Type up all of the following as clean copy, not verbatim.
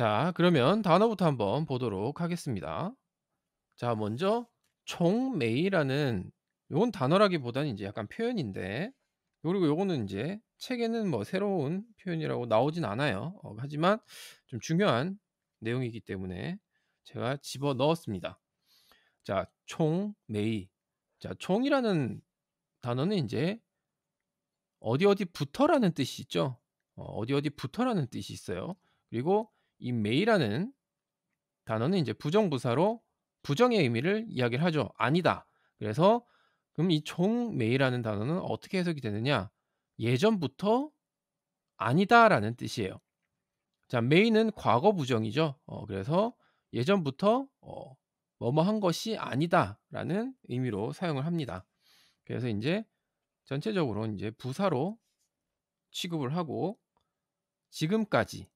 자, 그러면 단어부터 한번 보도록 하겠습니다. 자, 먼저 총매이라는 요건 단어라기보다는 이제 약간 표현인데, 그리고 요거는 이제 책에는 뭐 새로운 표현이라고 나오진 않아요. 하지만 좀 중요한 내용이기 때문에 제가 집어넣었습니다. 자, 총매이. 자, 총이라는 단어는 이제 어디 어디부터라는 뜻이 있죠. 어디 어디부터라는 뜻이 있어요. 그리고 이 매이라는 단어는 이제 부정부사로 부정의 의미를 이야기를 하죠. "아니다." 그래서 그럼 이 총매이라는 단어는 어떻게 해석이 되느냐? "예전부터 아니다."라는 뜻이에요. 자, 매이는 과거 부정이죠. 그래서 예전부터 "뭐뭐 한 것이 아니다."라는 의미로 사용을 합니다. 그래서 인제 전체적으로 인제 부사로 취급을 하고 지금까지,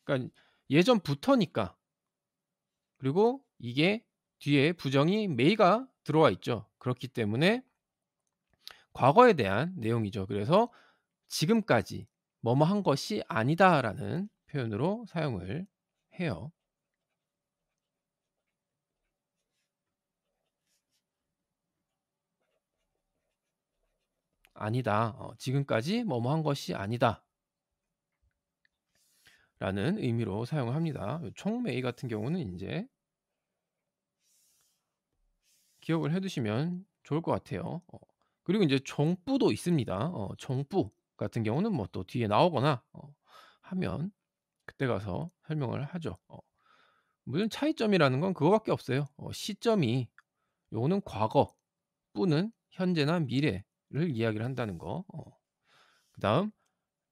그러니까 예전부터니까, 그리고 이게 뒤에 부정이 may가 들어와 있죠. 그렇기 때문에 과거에 대한 내용이죠. 그래서 지금까지 뭐뭐 한 것이 아니다라는 표현으로 사용을 해요. 아니다. 지금까지 뭐뭐 한 것이 아니다라는 의미로 사용을 합니다. 총메이 같은 경우는 인제 기억을 해 두시면 좋을 것 같아요. 그리고 인제 종뿌도 있습니다. 종뿌 같은 경우는 뭐 또 뒤에 나오거나 하면 그때 가서 설명을 하죠. 물론 차이점이라는 건 그거밖에 없어요. 시점이 요거는 과거, 뿌는 현재나 미래를 이야기를 한다는 거. 그다음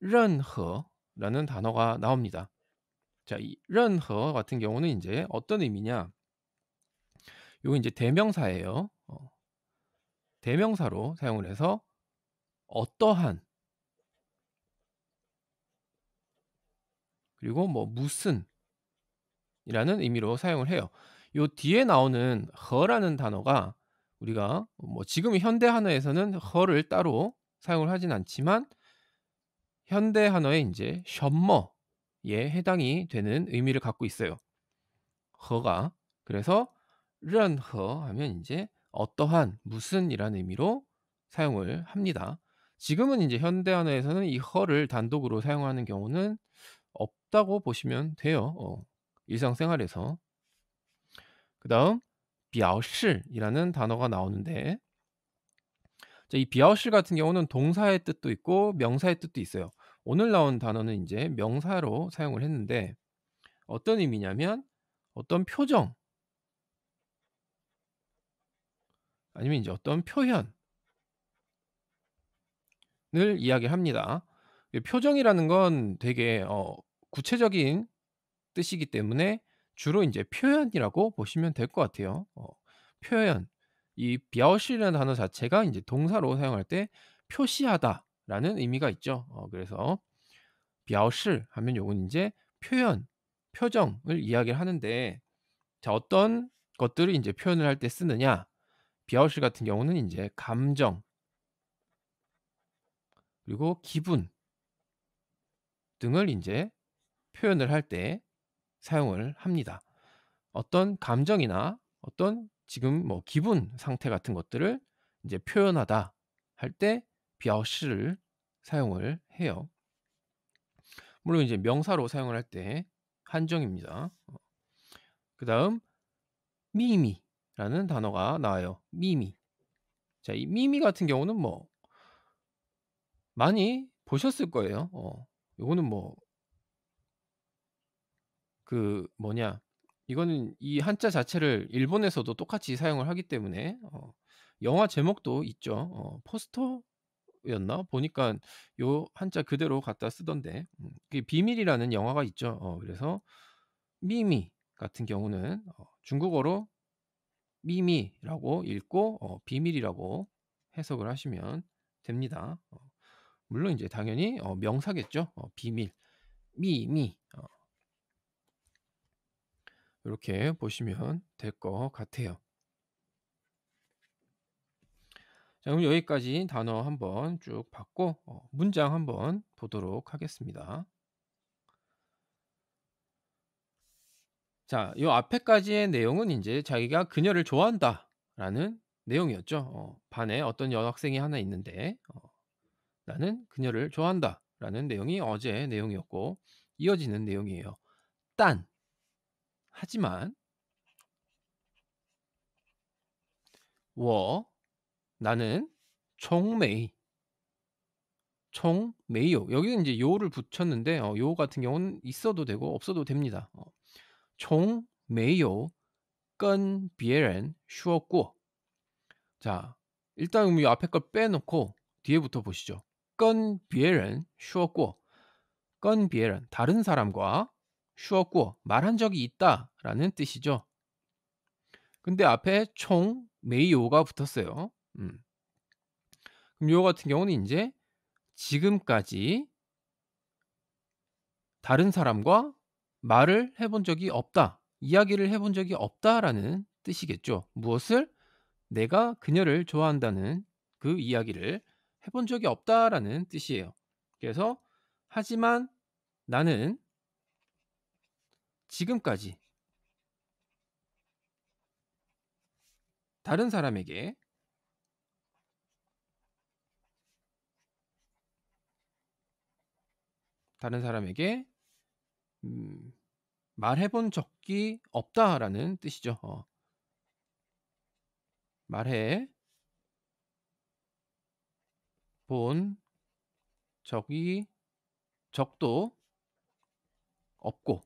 任何라는 단어가 나옵니다. 자, 이 任何 같은 경우는 인제 어떤 의미냐? 요거 인제 대명사예요. 대명사로 사용을 해서 어떠한, 그리고 뭐 무슨 이라는 의미로 사용을 해요. 요 뒤에 나오는 허라는 단어가 우리가 뭐 지금 현대 한어에서는 허를 따로 사용을 하진 않지만 현대 한어의 인제 셔머에 해당이 되는 의미를 갖고 있어요, 허가. 그래서 任何 하면 인제 어떠한, 무슨이라는 의미로 사용을 합니다. 지금은 인제 현대 한어에서는 이 허를 단독으로 사용하는 경우는 없다고 보시면 돼요, 일상생활에서. 그다음 表示이라는 단어가 나오는데, 자, 이 表示 같은 경우는 동사의 뜻도 있고 명사의 뜻도 있어요. 오늘 나온 단어는 인제 명사로 사용을 했는데 어떤 의미냐면 어떤 표정, 아니면 인제 어떤 표현을 이야기합니다. 이 표정이라는 건 되게 구체적인 뜻이기 때문에 주로 인제 표현이라고 보시면 될 것 같아요. 표현. 이 表示라는 단어 자체가 인제 동사로 사용할 때 표시하다라는 의미가 있죠. 그래서 表示 하면 요건 인제 표현, 표정을 이야기를 하는데, 자, 어떤 것들을 인제 표현을 할 때 쓰느냐? 表示 같은 경우는 인제 감정, 그리고 기분 등을 인제 표현을 할 때 사용을 합니다. 어떤 감정이나 어떤 지금 뭐 기분 상태 같은 것들을 인제 표현하다 할 때 表示를 사용을 해요. 물론 이제 명사로 사용을 할 때 한정입니다. 그다음 미미라는 단어가 나와요. 미미. 자, 이 미미 같은 경우는 뭐 많이 보셨을 거예요. 요거는 뭐 그 뭐냐, 이거는 이 한자 자체를 일본에서도 똑같이 사용을 하기 때문에 영화 제목도 있죠. 포스터였나 보니깐 요 한자 그대로 갖다 쓰던데, 그 비밀이라는 영화가 있죠. 그래서 미미 같은 경우는 중국어로 미미라고 읽고 비밀이라고 해석을 하시면 됩니다. 물론 인제 당연히 명사겠죠. 비밀, 미미, 요렇게 보시면 될 것 같아요. 자, 그럼 여기까지 단어 한번 쭉 봤고 문장 한번 보도록 하겠습니다. 자, 요 앞에까지의 내용은 인제 자기가 그녀를 좋아한다라는 내용이었죠. 반에 어떤 여학생이 하나 있는데 "나는 그녀를 좋아한다."라는 내용이 어제의 내용이었고 이어지는 내용이에요. 딴 하지만 我 나는 从没 총메이요. 여기는 인제 요를 붙였는데 요 같은 경우는 있어도 되고 없어도 됩니다. 从没有跟别人说过. 자, 일단 이 앞에 걸 빼놓고 뒤에부터 보시죠. 跟别人说过. 跟别人 다른 사람과 说过 말한 적이 있다라는 뜻이죠. 근데 앞에 총메이요가 붙었어요. 그럼 요 같은 경우는 인제 지금까지 다른 사람과 말을 해본 적이 없다. 이야기를 해본 적이 없다라는 뜻이겠죠. 무엇을? 내가 그녀를 좋아한다는 그 이야기를 해본 적이 없다라는 뜻이에요. 그래서 하지만 나는 지금까지 다른 사람에게 다른 사람에게 음 말해 본 적이 없다라는 뜻이죠. 말해 본 적이 적도 없고.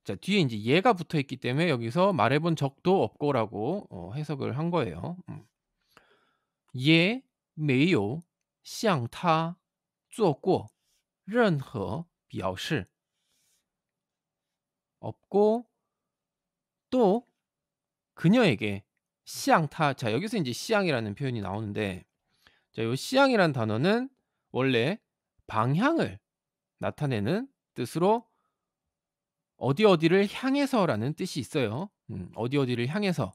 자, 뒤에 인제 얘가 붙어 있기 때문에 여기서 말해 본 적도 없고라고 해석을 한 거예요. 也没有向他做过任何表示. 없고 또 그녀에게 向他 자, 여기서 인제 向이라는 표현이 나오는데 자, 요 向이라는 단어는 원래 방향을 나타내는 뜻으로 어디 어디를 향해서라는 뜻이 있어요. 어디 어디를 향해서.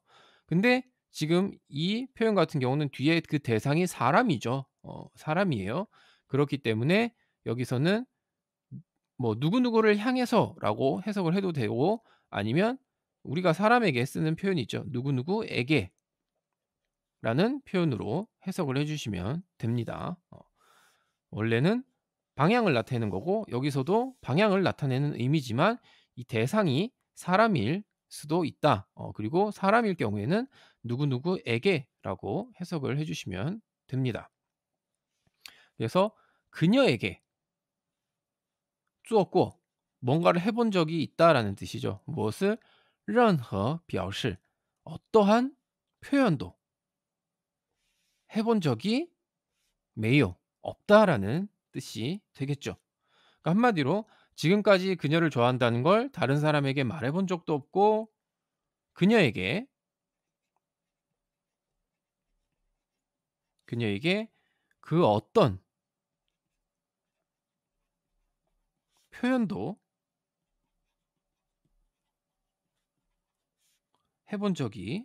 근데 지금 이 표현 같은 경우는 뒤에 그 대상이 사람이죠. 사람이에요. 그렇기 때문에 여기서는 뭐 "누구누구를 향해서"라고 해석을 해도 되고 아니면 우리가 사람에게 쓰는 표현이 있죠. "누구누구에게"라는 표현으로 해석을 해 주시면 됩니다. 원래는 방향을 나타내는 거고 여기서도 방향을 나타내는 의미지만 이 대상이 사람일 수도 있다. 그리고 사람일 경우에는 "누구누구에게"라고 해석을 해 주시면 됩니다. 그래서 그녀에게 做过 뭔가를 해본 적이 있다라는 뜻이죠. 무엇을? 任何表示 어떠한 표현도 해본 적이 没有 없다라는 뜻이 되겠죠. 그러니까 한마디로 지금까지 그녀를 좋아한다는 걸 다른 사람에게 말해 본 적도 없고 그녀에게 그녀에게 그 어떤 표현도 해본 적이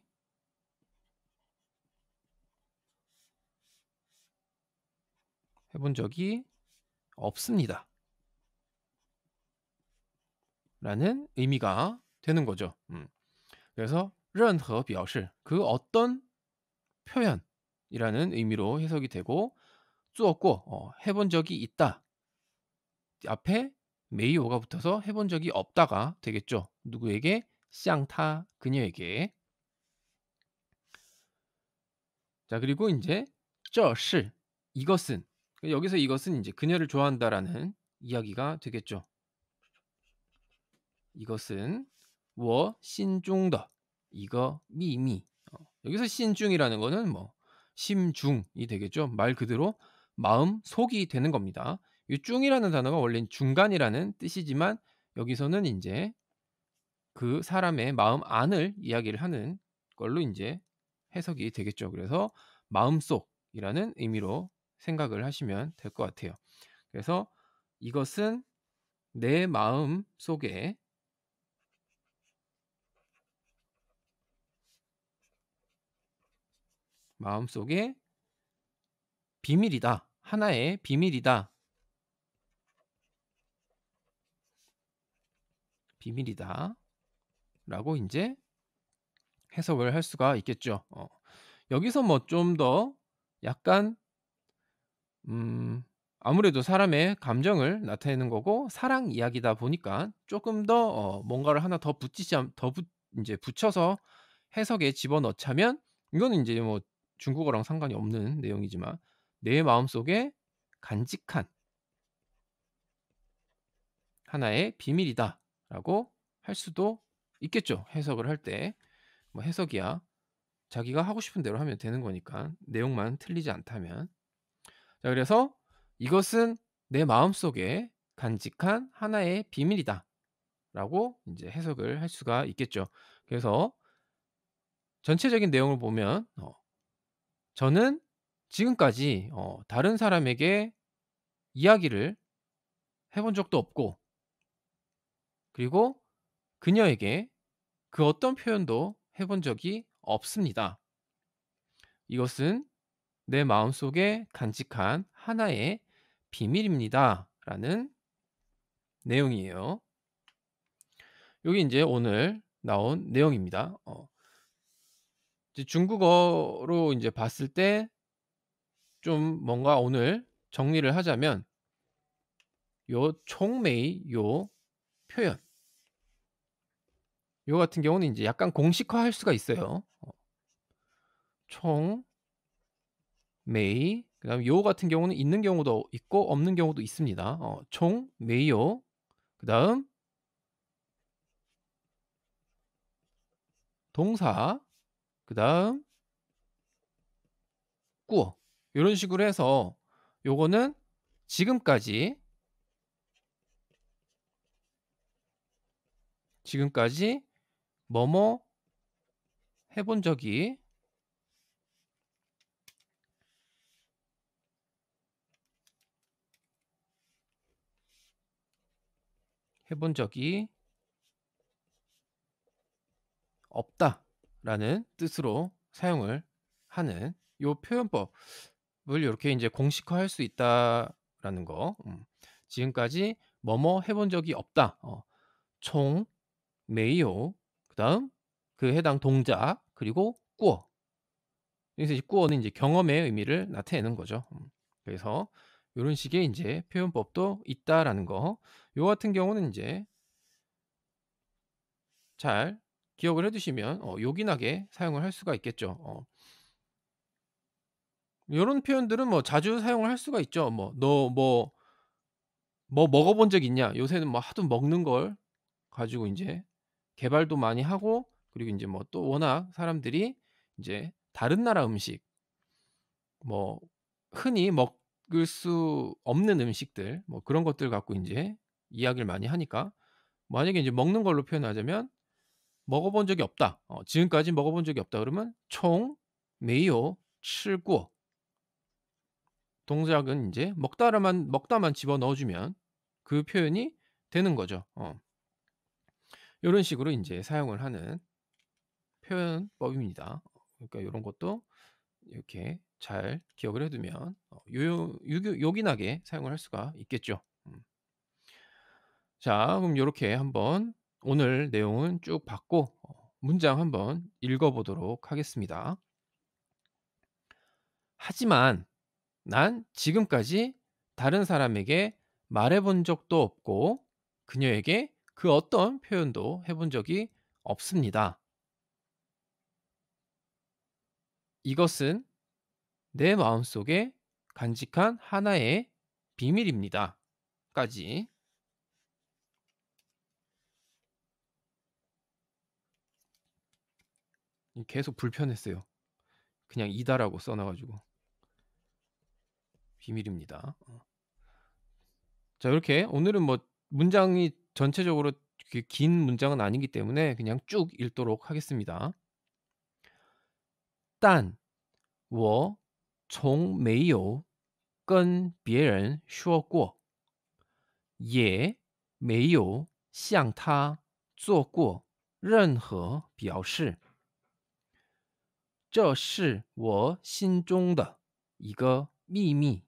해본 적이 없습니다. 라는 의미가 되는 거죠. 그래서 任何表示 그 어떤 표현이라는 의미로 해석이 되고 做过 해본 적이 있다. 앞에 没有가 붙어서 해본 적이 없다가 되겠죠. 누구에게? 向他 그녀에게. 자, 그리고 인제 这是 이것은 여기서 이것은 인제 그녀를 좋아한다라는 이야기가 되겠죠. 이것은 我心中的 이거 秘密. 여기서 心중이라는 거는 뭐 심중이 되겠죠. 말 그대로 마음속이 되는 겁니다. 이 중이라는 단어가 원래는 중간이라는 뜻이지만 여기서는 인제 그 사람의 마음 안을 이야기를 하는 걸로 인제 해석이 되겠죠. 그래서 마음속이라는 의미로 생각을 하시면 될 것 같아요. 그래서 이것은 내 마음속의 비밀이다. 하나의 비밀이다. 비밀이다. 라고 인제 해석을 할 수가 있겠죠. 여기서 뭐 좀 더 약간 음 아무래도 사람의 감정을 나타내는 거고 사랑 이야기다 보니까 쪼끔 더 뭔가를 하나 더 붙이자 더 붙 인제 붙여서 해석에 집어넣자면 이거는 인제 뭐 중국어랑 상관이 없는 내용이지만 "내 마음속에 간직한 하나의 비밀이다."라고 할 수도 있겠죠, 해석을 할 때. 뭐 해석이야 자기가 하고 싶은 대로 하면 되는 거니까 내용만 틀리지 않다면. 자 그래서 "이것은 내 마음속에 간직한 하나의 비밀이다."라고 인제 해석을 할 수가 있겠죠. 그래서 전체적인 내용을 보면 "저는 지금까지 다른 사람에게 이야기를 해본 적도 없고 그리고 그녀에게 그 어떤 표현도 해본 적이 없습니다. 이것은 내 마음속에 간직한 하나의 비밀입니다."라는 내용이에요. 요게 인제 오늘 나온 내용입니다. 이제 중국어로 인제 봤을 때 좀 뭔가 오늘 정리를 하자면 요 총메이 요 표현 요 같은 경우는 인제 약간 공식화할 수가 있어요. 총메이 그다음에 요 같은 경우는 있는 경우도 있고 없는 경우도 있습니다. 총메이요 그다음 동사 그다음 꾸어 요런 식으로 해서 요거는 지금까지, 지금까지 뭐뭐 해본 적이 해본 적이 없다라는 뜻으로 사용을 하는 요 표현법을 요렇게 인제 공식화할 수 있다라는 거. 지금까지 뭐뭐 해본 적이 없다. 총 메이요 그다음 그 해당 동작 그리고 꾸어. 여기서 이제 꾸어는 인제 경험의 의미를 나타내는 거죠. 그래서 요런 식의 인제 표현법도 있다라는 거. 요 같은 경우는 인제 잘 기억을 해 두시면 요긴하게 사용을 할 수가 있겠죠. 요런 표현들은 뭐 자주 사용을 할 수가 있죠. 뭐 "너 뭐 먹어 본 적 있냐?" 요새는 뭐 하도 먹는 걸 가지고 인제 개발도 많이 하고 그리고 인제 뭐 또 워낙 사람들이 인제 다른 나라 음식 뭐 흔히 먹을 수 없는 음식들 뭐 그런 것들 갖고 인제 이야기를 많이 하니까 만약에 인제 먹는 걸로 표현하자면 "먹어 본 적이 없다." "지금까지 먹어 본 적이 없다." 그러면 총没有吃过 동작은 인제 먹다만 집어넣어 주면 그 표현이 되는 거죠. 요런 식으로 인제 사용을 하는 표현법입니다. 그러니까 요런 것도 이렇게 잘 기억을 해 두면 요요 유교 요긴하게 사용을 할 수가 있겠죠. 자 그럼 요렇게 한번 오늘 내용은 쭉 봤고 문장 한번 읽어 보도록 하겠습니다. "하지만 난 지금까지 다른 사람에게 말해 본 적도 없고 그녀에게 그 어떤 표현도 해본 적이 없습니다. 이것은 내 마음속에 간직한 하나의 비밀입니다." 까지 계속 불편했어요. 그냥 "이다."라고 써놔 가지고. 비밀입니다. 자 이렇게 오늘은 뭐 문장이 전체적으로 긴 문장은 아니기 때문에 그냥 쭉 읽도록 하겠습니다. 但我从没有跟别人说过，也没有向他做过任何表示。这是我心中的一个秘密。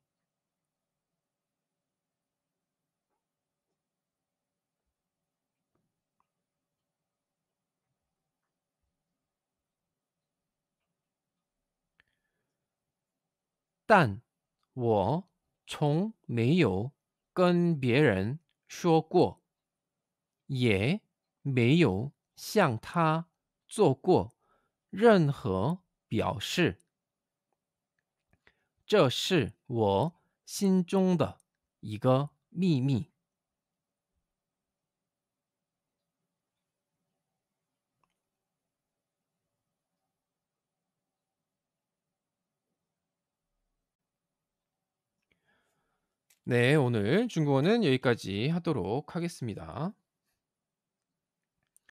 但我从没有跟别人说过，也没有向他做过任何表示。这是我心中的一个秘密。 네, 오늘 중국어는 여기까지 하도록 하겠습니다.